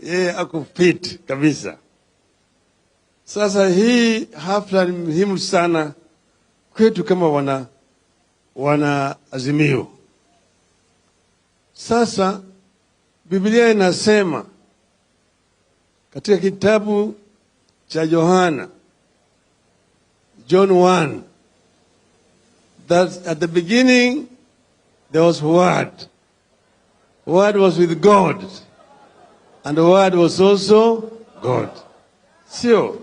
yeye ako fit kabisa. Sasa hii hafla ni muhimu sana kwetu kama wana Azimio. Sasa Biblia inasema katika kitabu cha Yohana, John 1, that at the beginning there was Word. Word was with God, and the Word was also God. Sio?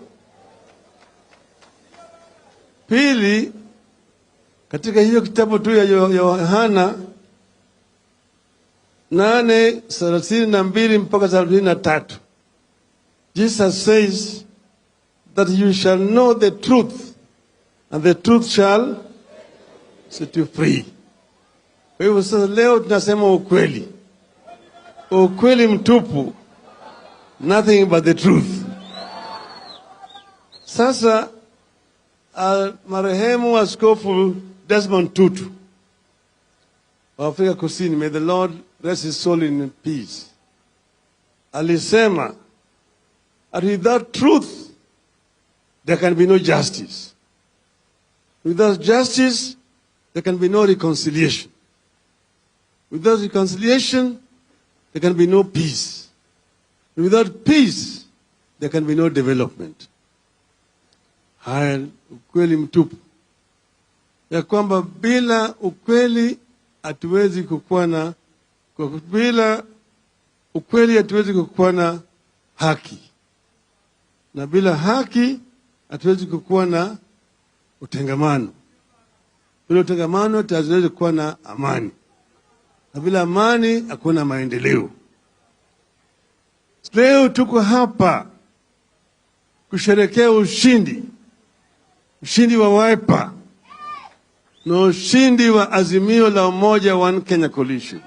Pili, katika hiyo kitabu tu ya Yohana 8:32 mpaka 33, Jesus says that you shall know the truth, and the truth shall set you free. Kwa hivyo sasa leo tunasema ukweli. Ukweli mtupu, nothing but the truth. Sasa marehemu Askofu Desmond Tutu wa Afrika Kusini, may the Lord rest his soul in peace, alisema that without truth there can be no justice. Without justice there can be no reconciliation. Without reconciliation there can be no peace. Without peace there can be no development. Haya ukweli mtupu, ya kwamba bila ukweli hatuwezi kukuwa na, bila ukweli hatuwezi kukuwa na haki, na bila haki hatuwezi kukuwa na utengamano. Bila utengamano hatuwezi kuwa na amani, na bila amani hakuna maendeleo. Leo tuko hapa kusherehekea ushindi wa Wiper na ushindi wa Azimio la Umoja One Kenya Coalition.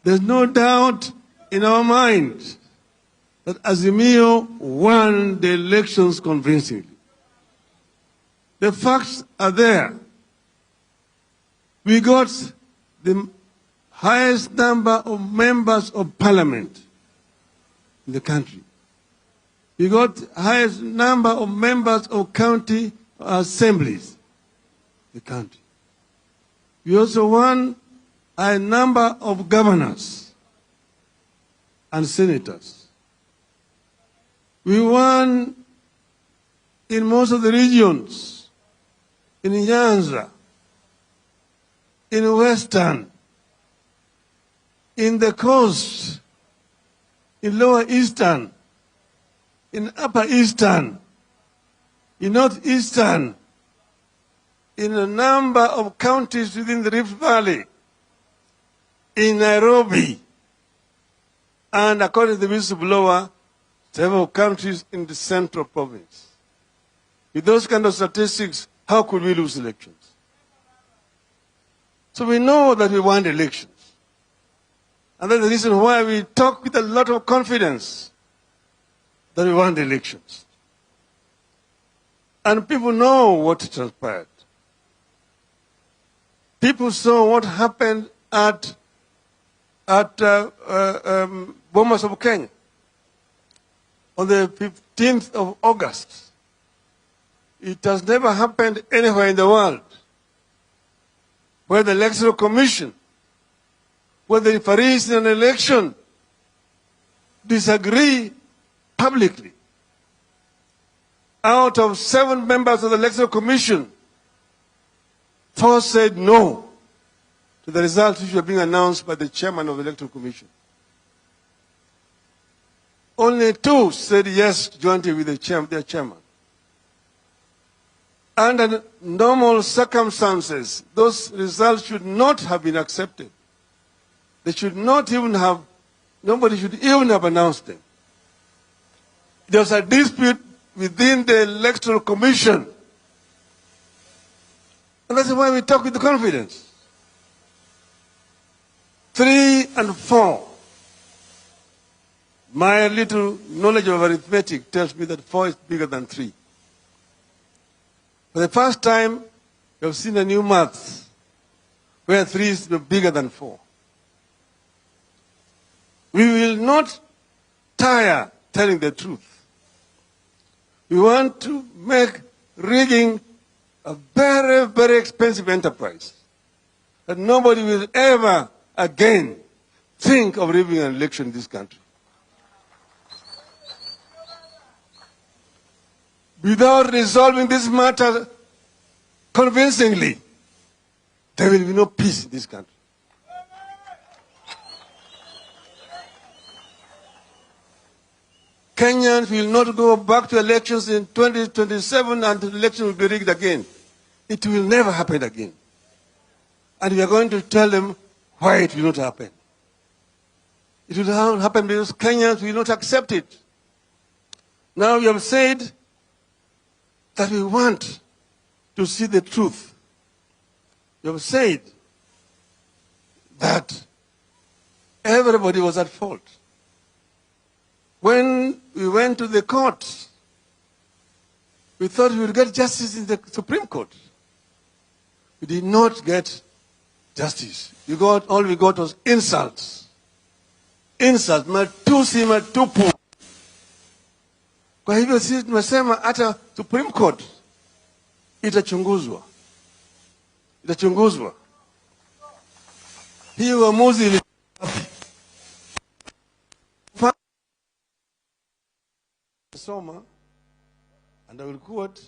There's no doubt in our mind that Azimio won the elections convincingly. The facts are there. We got the highest number of members of parliament in the country. We got highest number of members of county assemblies in the country. We also won a number of governors and senators. We won in most of the regions, in Nyanza, in Western, in the coast, in Lower Eastern, in Upper Eastern, in Northeastern, in a number of counties within the Rift Valley, in Nairobi, and according to the whistleblower, several countries in the Central Province. With those kind of statistics, how could we lose elections? So we know that we won the elections. And that's the reason why we talk with a lot of confidence that we won the elections. And people know what transpired. People saw what happened at Bomas of Kenya on the 15th of August. It has never happened anywhere in the world where the Electoral Commission, where the referees in an election disagree publicly. Out of 7 members of the Electoral Commission, 4 said no to the results which were being announced by the chairman of the Electoral Commission. Only 2 said yes jointly with their chairman. Under normal circumstances, those results should not have been accepted. They should not even have, nobody should even have announced them. There was a dispute within the Electoral Commission. And that's why we talk with confidence. 3 and 4. My little knowledge of arithmetic tells me that 4 is bigger than 3. For the first time, you have seen a new math where 3 is bigger than 4. We will not tire telling the truth. We want to make rigging a very, very expensive enterprise that nobody will ever again think of rigging an election in this country. Without resolving this matter convincingly, there will be no peace in this country. Kenyans will not go back to elections in 2027 and the election will be rigged again. It will never happen again. And we are going to tell them why it will not happen. It will not happen because Kenyans will not accept it. Now we have said that we want to see the truth. We have said that everybody was at fault. When we went to the court, we thought we would get justice in the Supreme Court. We did not get justice. All we got was insults. Insults, matusi, matupu. Kwa hivyo sisi tumesema hata Supreme Court itachunguzwa. Itachunguzwa. Hii uamuzi ili Soma, and I will quote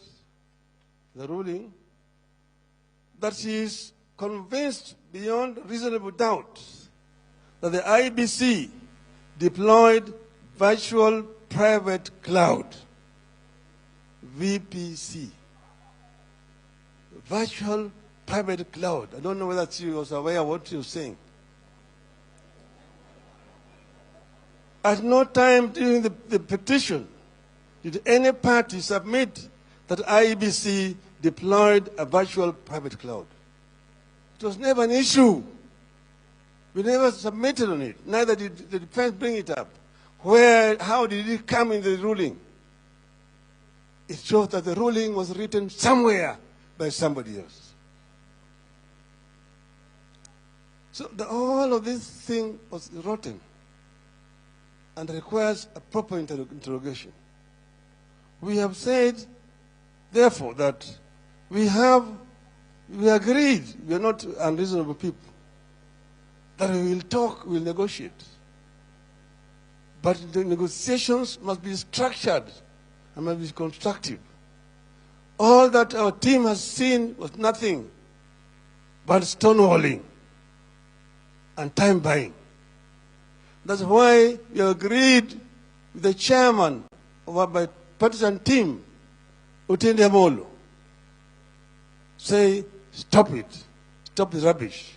the ruling, that she is convinced beyond reasonable doubt that the IBC deployed virtual private cloud, VPC. Virtual private cloud. I don't know whether she was aware of what you're saying. At no time during the petition did any party submit that IEBC deployed a virtual private cloud. It was never an issue. We never submitted on it. Neither did the defense bring it up. How did it come in the ruling? It shows that the ruling was written somewhere by somebody else. So all of this thing was rotten and requires a proper interrogation. We have said, therefore, that we agreed, we are not unreasonable people, that we will talk, we will negotiate. But the negotiations must be structured and must be constructive. All that our team has seen was nothing but stonewalling and time buying. That's why we agreed with the chairman of our bipartisan team, Utende Amolo, say, stop it, stop the rubbish.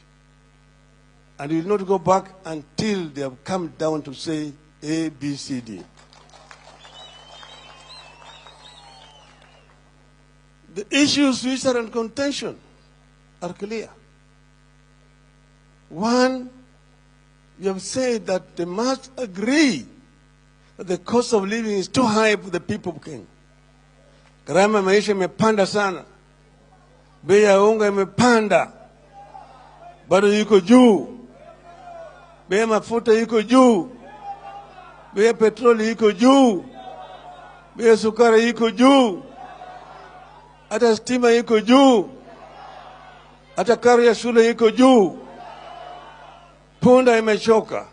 And we will not go back until they have come down to say A, B, C, D. The issues which are in contention are clear. One, you have said that they must agree that the cost of living is too high for the people of Kenya. Gharama maisha imepanda sana. Bei ya unga imepanda. Bado yuko juu. Bei ya mafuta yuko juu. Bei ya petroli yuko juu. Bei ya sukari yuko juu. Hata stima yuko juu. Hata karo ya shule yuko juu. Punda imechoka.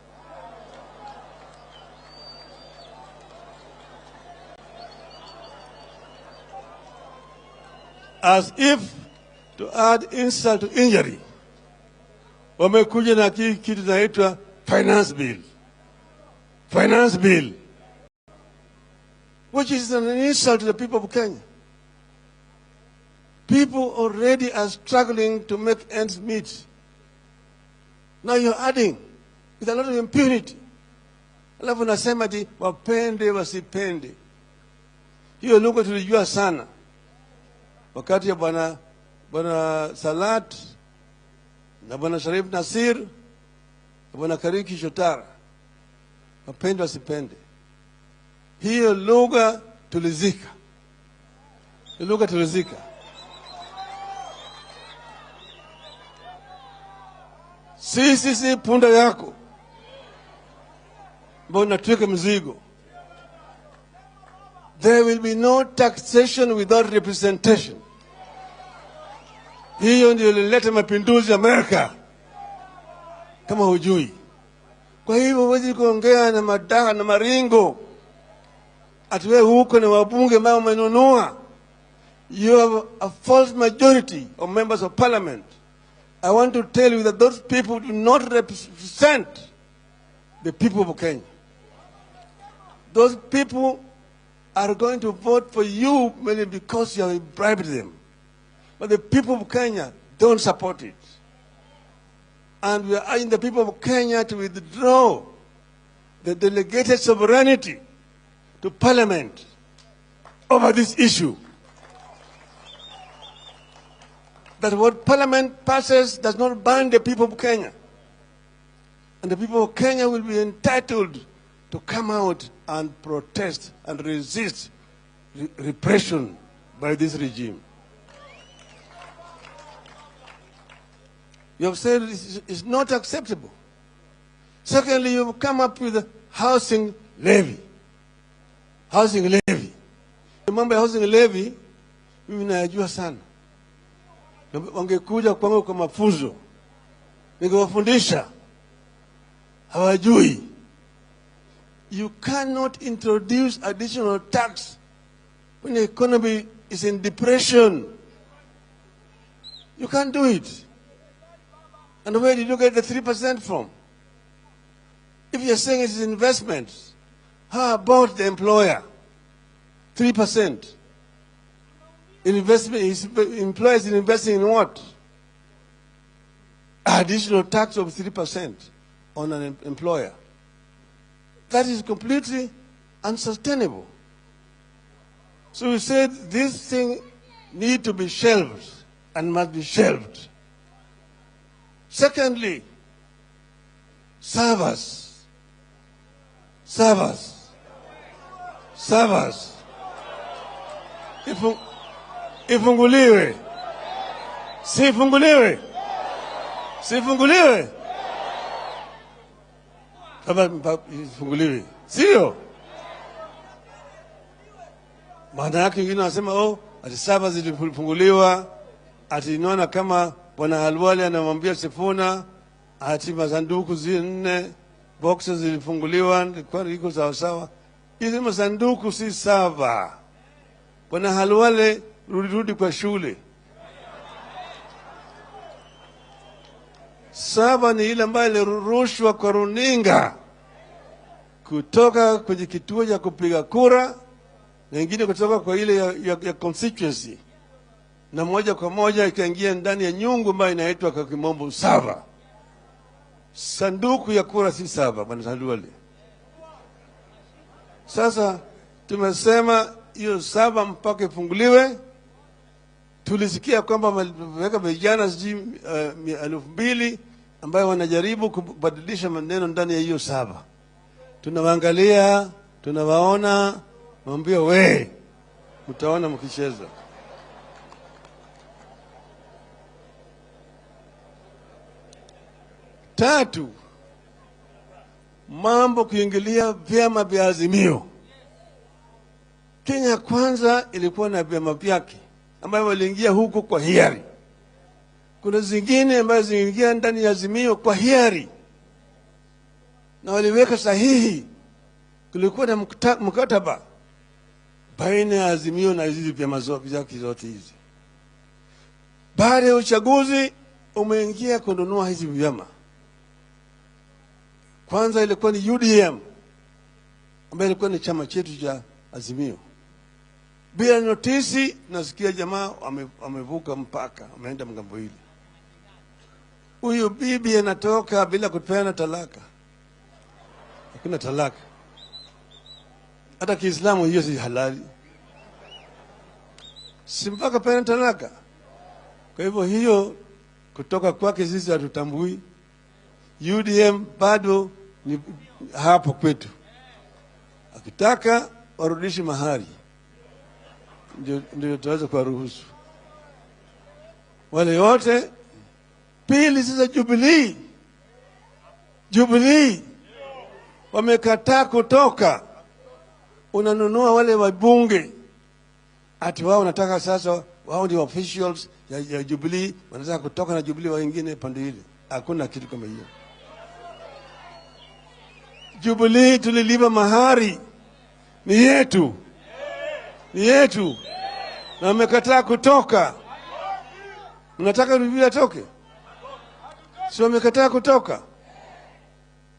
As if to add insult to injury, wamekuja na kitu inaitwa finance bill. Finance bill, which is an insult to the people of Kenya. People already are struggling to make ends meet. Now you're adding with a lot of impunity. Alafu nasema ati wapende wasipende. Hiyo lugha tulijua sana wakati ya bwana Salat na bwana Sharif Nasir na bwana Kariki Shotara. Wapende wasipende. Hiyo lugha tulizika. Hiyo lugha tulizika. Si punda yako. mbona tuweke mzigo. There will be no taxation without representation. Hiyo ndio ilileta mapinduzi Amerika, kama hujui. Kwa hivyo huwezi kuongea na madaha na maringo atiwe huko na wabunge ambao umenunua. You have a false majority of members of parliament. I want to tell you that those people do not represent the people of Kenya. Those people are going to vote for you mainly because you have bribed them. But the people of Kenya don't support it. And we are urging the people of Kenya to withdraw the delegated sovereignty to Parliament over this issue. That what Parliament passes does not bind the people of Kenya. And the people of Kenya will be entitled to come out and protest and resist repression by this regime. You have said it's not acceptable. Secondly, you have come up with a housing levy. Housing levy. Mambo ya housing levy, mimi najua sana. Wangekuja kwangu kwa mafunzo, ningewafundisha. Hawajui. You cannot introduce additional tax when the economy is in depression. You can't do it. And where did you get the 3% from? If you're saying it's investments, how about the employer? 3%. Employers investing in what? Additional tax of 3% on an employer. That is completely unsustainable. So we said this thing need to be shelved and must be shelved. Secondly, servers. Ifunguliwe. Sifunguliwe. Sifunguliwe. Kama ifunguliwe. Sio? Maana yake wengine wanasema ati servers zilifunguliwa, ati inaona kama Bwana Halwale anamwambia Sifuna ati masanduku 4 boxes zilifunguliwa, kwa iko sawa sawa. Hizi masanduku si sawa. Bwana Halwale, rudi kwa shule. Sawa ni ile ambayo ilirushwa kwa runinga kutoka kwenye kituo cha kupiga kura, na nyingine kutoka kwa ile ya constituency, na moja kwa moja ikaingia ndani ya nyungu ambayo inaitwa kwa kimombo sava. Sanduku ya kura si sava, Bwana Halwale. Sasa tumesema hiyo sava mpaka ifunguliwe. Tulisikia kwamba wameweka vijana 2,000 ambayo wanajaribu kubadilisha maneno ndani ya hiyo sava. Tunawaangalia, tunawaona, mwambie mtaona mkicheza. Tatu, mambo kuingilia vyama vya Azimio. Kenya Kwanza ilikuwa na vyama vyake ambayo waliingia huko kwa hiari. Kuna zingine ambayo ziliingia ndani ya Azimio kwa hiari, na waliweka sahihi. Kulikuwa na mkataba baina ya Azimio na hizi vyama zote hizi. Baada ya uchaguzi umeingia kununua hizi vyama. Kwanza ilikuwa ni UDM ambayo ilikuwa ni chama chetu cha Azimio. Bila notisi, nasikia jamaa wamevuka mpaka, wameenda mgambo hili. Huyu bibi anatoka bila kupeana talaka. Hakuna talaka. Hata Kiislamu hiyo si halali. Si mpaka peana talaka. Kwa hivyo hiyo kutoka kwake sisi hatutambui. UDM bado ni hapo kwetu. Akitaka warudishe mahari, ndio tutaweza kuwaruhusu. Wale wote. Pili, sasa Jubilee wamekataa kutoka. Unanunua wale wabunge ati wao wanataka sasa, wao ndio officials ya Jubilee, wanataka kutoka na Jubilee wengine pande ile. Hakuna kitu kama hiyo. Jubilee tulilipa mahari, ni yetu, ni yetu, na wamekataa kutoka. Mnataka Jubilee atoke? Si wamekataa kutoka?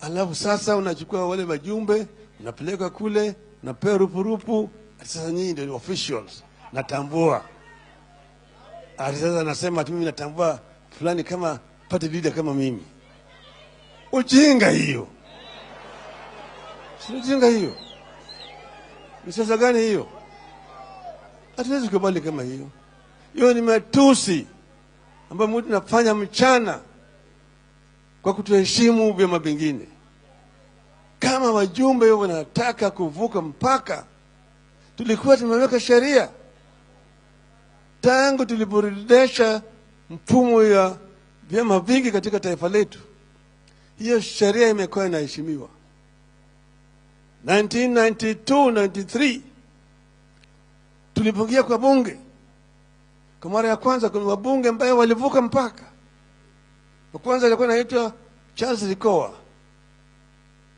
Alafu sasa unachukua wale wajumbe, unapeleka kule, unapewa rupurupu, sasa nyinyi ndio officials, natambua. Sasa nasema ati mimi natambua fulani kama party leader kama mimi. Ujinga hiyo. Si ujinga hiyo. Ni sasa gani hiyo? Hatuwezi kubali kama hiyo. Hiyo ni matusi ambayo mtu anafanya mchana kwa kutoheshimu vyama vingine. Kama wajumbe wanataka kuvuka mpaka, tulikuwa tumeweka sheria tangu tuliporejesha mfumo ya vyama vingi katika taifa letu. Hiyo sheria imekuwa inaheshimiwa. 1992-93 tulipoingia kwa bunge, kwa mara ya kwanza kuna wabunge ambao walivuka mpaka. Wa kwanza alikuwa anaitwa Charles Likoa,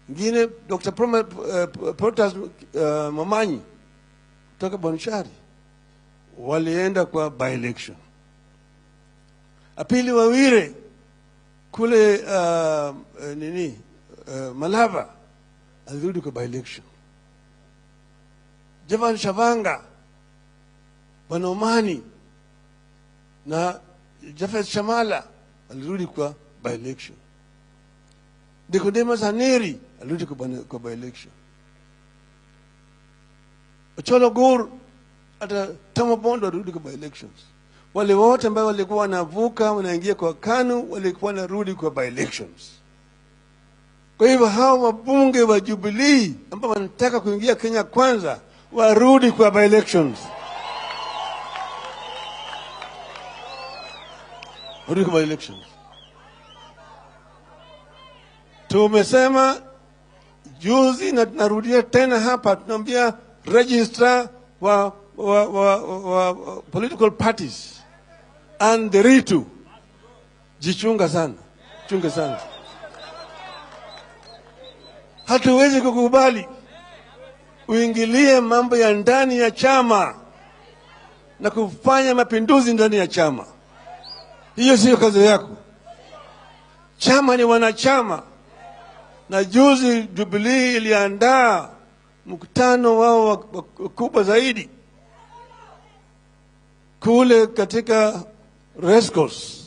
mwingine Dr. Protas Mamanyi kutoka Bonchari, walienda kwa by-election. Apili Wawire kule Malava alirudi kwa by-election. Javan Shavanga, Banomani na Jafet Shamala alirudi kwa by-election. Nicodemus Haneri alirudi kwa by-election. Ocholo Gur hata Tomo Bondo alirudi kwa by-elections. Wale wote ambao walikuwa wanavuka wanaingia kwa KANU walikuwa wanarudi kwa by-elections. Kwa hivyo hao wabunge wa Jubilee ambao wanataka kuingia Kenya kwanza warudi kwa by-elections. Warudi kwa by-elections. Tumesema juzi na tunarudia tena hapa, tunaambia registrar wa political parties and the ritu, jichunga sana, chunga sana. Hatuwezi kukubali uingilie mambo ya ndani ya chama na kufanya mapinduzi ndani ya chama. Hiyo sio kazi yako. Chama ni wanachama, na juzi Jubilee iliandaa mkutano wao kubwa zaidi kule katika Rescos,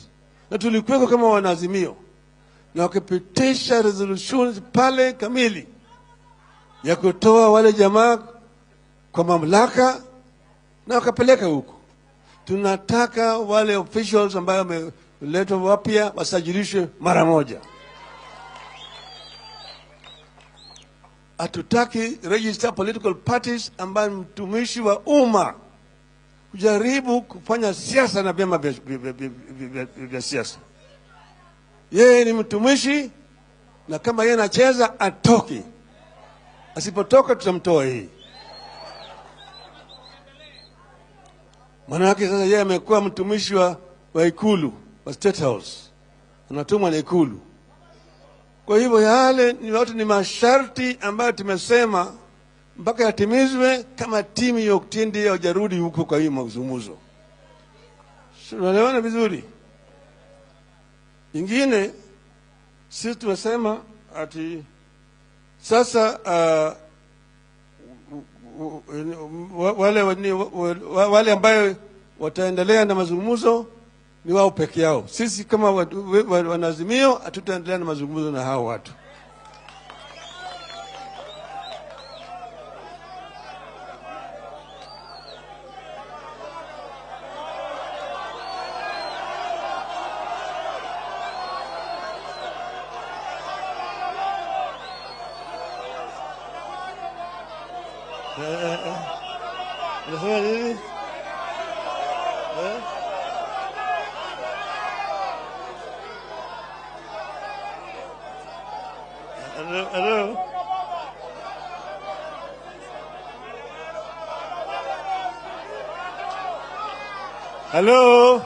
na tulikuwa kama wanazimio, na wakapitisha resolutions pale kamili ya kutoa wale jamaa kwa mamlaka na wakapeleka huko. Tunataka wale officials ambao wameletwa wapya wasajilishwe mara moja. Hatutaki register political parties ambayo mtumishi wa umma kujaribu kufanya siasa na vyama vya siasa. Yeye ni mtumishi, na kama yeye anacheza atoke. Asipotoka tutamtoa hii. Maana sasa yeye amekuwa mtumishi wa ikulu, wa State House. Anatumwa na ikulu. Kwa hivyo yale ni yote ni masharti ambayo tumesema mpaka yatimizwe kama timu ya Oktindi hajarudi huko kwa hii mazungumzo. Tunaelewana vizuri? Ingine sisi tunasema ati sasa wale ambao wataendelea na mazungumzo ni wao peke yao. Sisi kama wanazimio hatutaendelea na mazungumzo na hao watu. Unasema nini? Hello? Hello?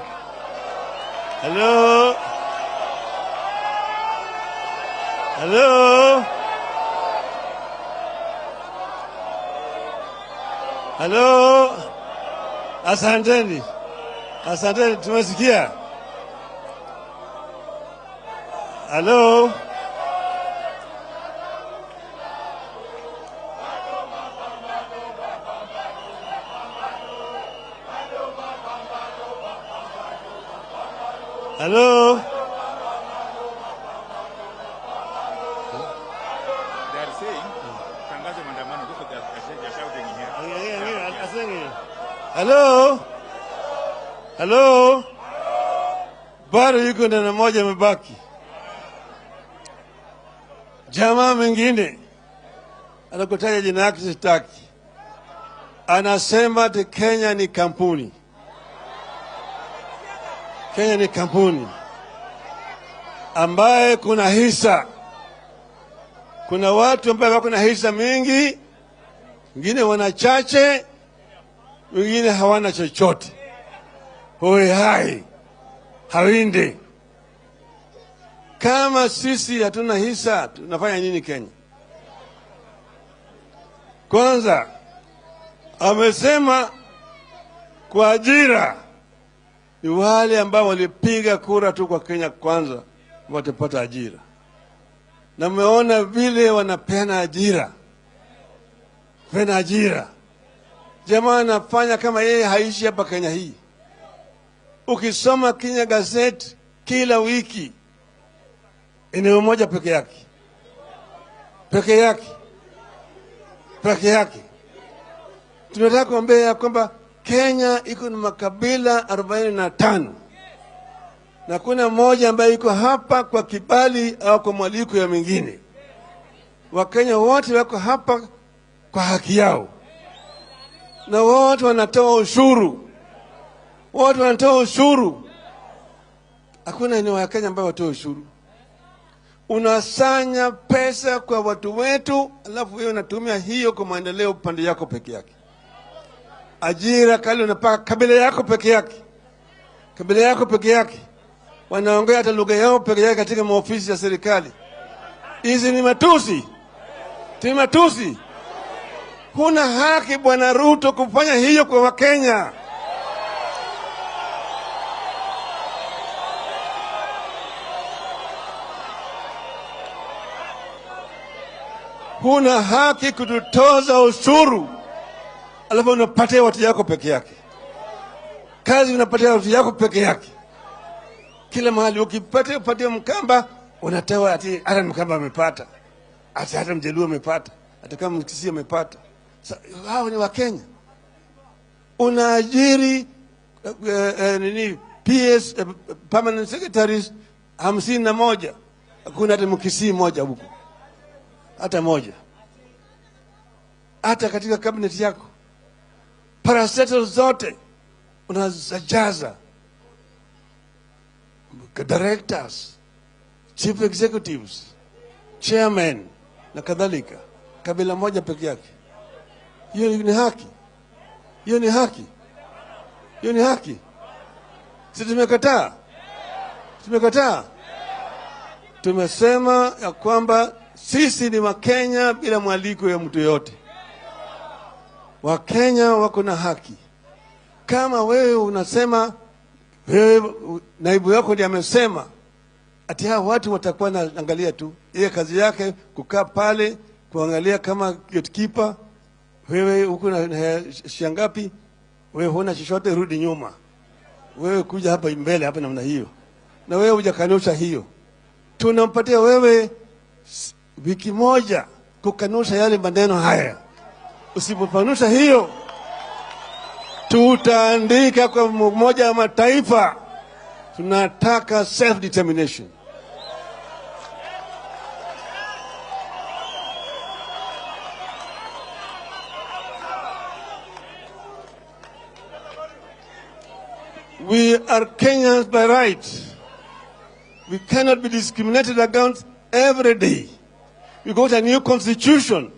Hello? Hello? Hello? Asanteni. Asanteni, tumesikia. Hello? Hello? They are saying, tangazo maandamano, look at that, they're shouting here. Hello? Hello? Bado yuko ndani moja imebaki. Jamaa mwingine anakutaja jina yake sitaki. Anasema ati Kenya ni kampuni. Kenya ni kampuni ambaye kuna hisa. Kuna watu ambao wako na hisa mingi, wengine wana chache, wengine hawana chochote. Hoi hai, hawinde. Kama sisi hatuna hisa, tunafanya nini Kenya? Kwanza, amesema kwa ajira ni wale ambao walipiga kura tu kwa Kenya kwanza watapata ajira. Na mmeona vile wanapeana ajira. Peana ajira. Jamaa anafanya kama yeye haishi hapa Kenya hii. Ukisoma Kenya gazeti kila wiki eneo moja peke yake. Peke yake. Peke yake. Tunataka kuambia kwamba Kenya iko na makabila 45. Na kuna mmoja ambaye yuko hapa kwa kibali au kwa mwaliko ya mingine. Wakenya wote wako hapa kwa haki yao. Na wote wanatoa ushuru. Wote wanatoa ushuru. Hakuna eneo ya Kenya ambayo watoa ushuru. Unasanya pesa kwa watu wetu, alafu wewe unatumia hiyo kwa maendeleo upande yako peke yake. Ajira kali unapaka kabila yako peke yake. Kabila yako peke yake. Wanaongea hata lugha yao peke yake katika maofisi ya serikali. Hizi ni matusi. Ni matusi. Huna haki Bwana Ruto kufanya hiyo kwa Wakenya. Huna haki kututoza ushuru. Alafu unapatia watu yako peke yake. Kazi unapatia watu yako peke yake. Kila mahali ukipatia Mkamba unatoa ati hata Mkamba amepata. Hata Mjaluo amepata. Hata kama Mkisii amepata. Hao ni Wakenya. Unaajiri PS permanent secretaries 51. Hakuna hata Mkisii moja huko. Hata moja. Hata katika cabinet yako. Parastatal zote unazajaza. Directors, chief executives, chairman na kadhalika. Kabila moja peke yake. Hiyo ni haki. Hiyo ni haki. Hiyo ni haki. Sisi tumekataa. Tumekataa. Tumesema ya kwamba sisi ni Wakenya bila mwaliko ya mtu yote. Wakenya wako na haki. Kama wewe unasema, wewe naibu yako ndiye amesema, ati hao watu watakuwa naangalia tu. Yeye kazi yake kukaa pale, kuangalia kama gatekeeper, wewe uko na shangapi, wewe huna chochote, rudi nyuma. Wewe kuja hapa mbele hapa namna hiyo. Na wewe hujakanusha hiyo. Tunampatia wewe wiki moja kukanusha yale maneno haya. Usipokanusha hiyo, tutaandika kwa Umoja wa Mataifa tunataka self determination. We are Kenyans by right. We cannot be discriminated against every day. We got a new constitution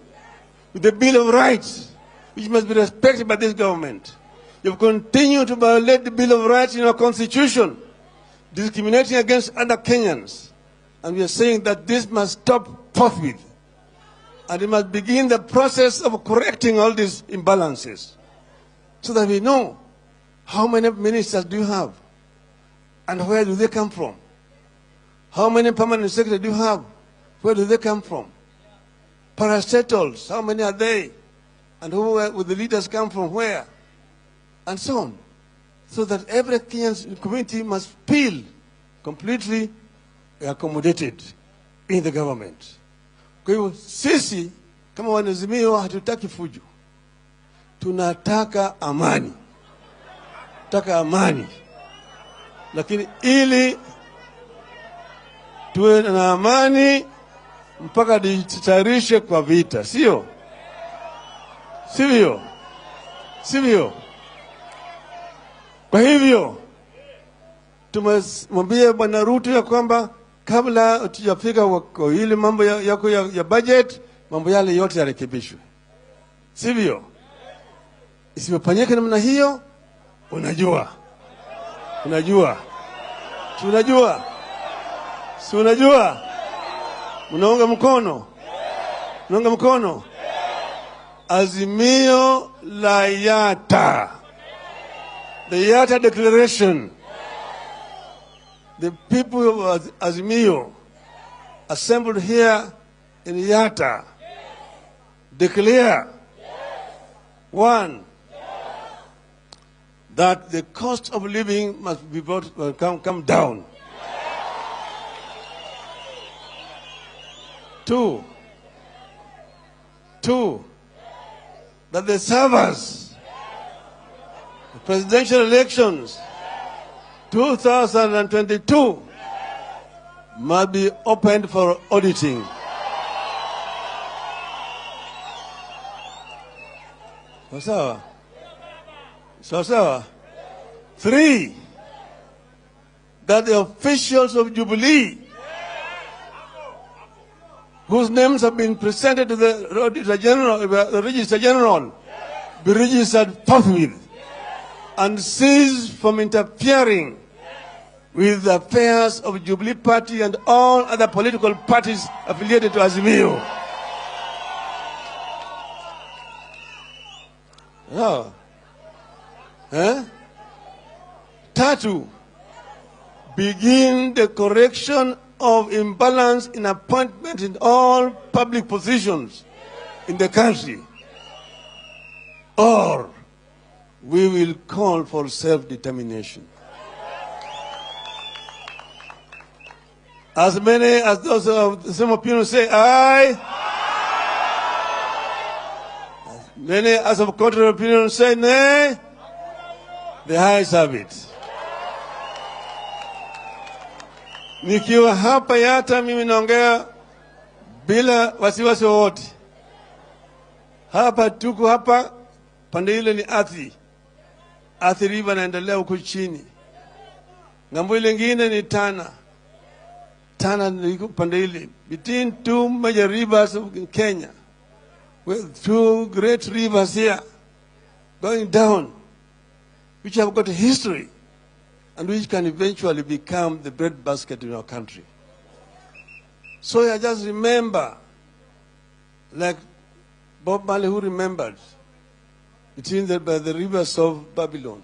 with the Bill of Rights, which must be respected by this government. You've continued to violate the Bill of Rights in our Constitution, discriminating against other Kenyans. And we are saying that this must stop forthwith. And we must begin the process of correcting all these imbalances so that we know how many ministers do you have and where do they come from? How many permanent secretaries do you have? Where do they come from? Parastatals, how many are they? And who will the leaders come from where? And so on. So that every Kenyan community must feel completely accommodated in the government. Kwa hivyo sisi kama wanazimio hatutaki fujo. Tunataka amani. Tunataka amani. Lakini ili tuwe na amani mpaka tujitayarishe kwa vita, sio? Sivyo? Sivyo? Kwa hivyo tumwambie Bwana Ruto ya kwamba kabla tujafika kwa ile mambo yako ya budget, mambo yale yote yarekebishwe. Sivyo? Isipofanyike namna hiyo, unajua. Si unajua? Mnaunga mkono. Azimio la Yata. The Yata Declaration. The people of Azimio assembled here in Yata declare, one, that the cost of living must be come down. Two, that the servers, the presidential elections, 2022 must be opened for auditing. So. Three, that the officials of Jubilee whose names have been presented to the Register General be registered forthwith and cease from interfering with the affairs of Jubilee Party and all other political parties affiliated to Azimio. Oh. Tatu, begin the correction of imbalance in appointment in all public positions in the country, or we will call for self-determination. As many as those of some opinions say aye, as many as of contrary opinion say nay, the ayes have it. Nikiwa hapa Yata mimi naongea bila wasiwasi wowote. Hapa tuko hapa, pande ile ni Athi River naendelea huko chini. Ngambo ile nyingine ni Tana ni pande ile. Between two major rivers of Kenya, with two great rivers here going down, which have got a history and which can eventually become the breadbasket in our country. So I just remember, like Bob Marley who remembered, between the rivers of Babylon.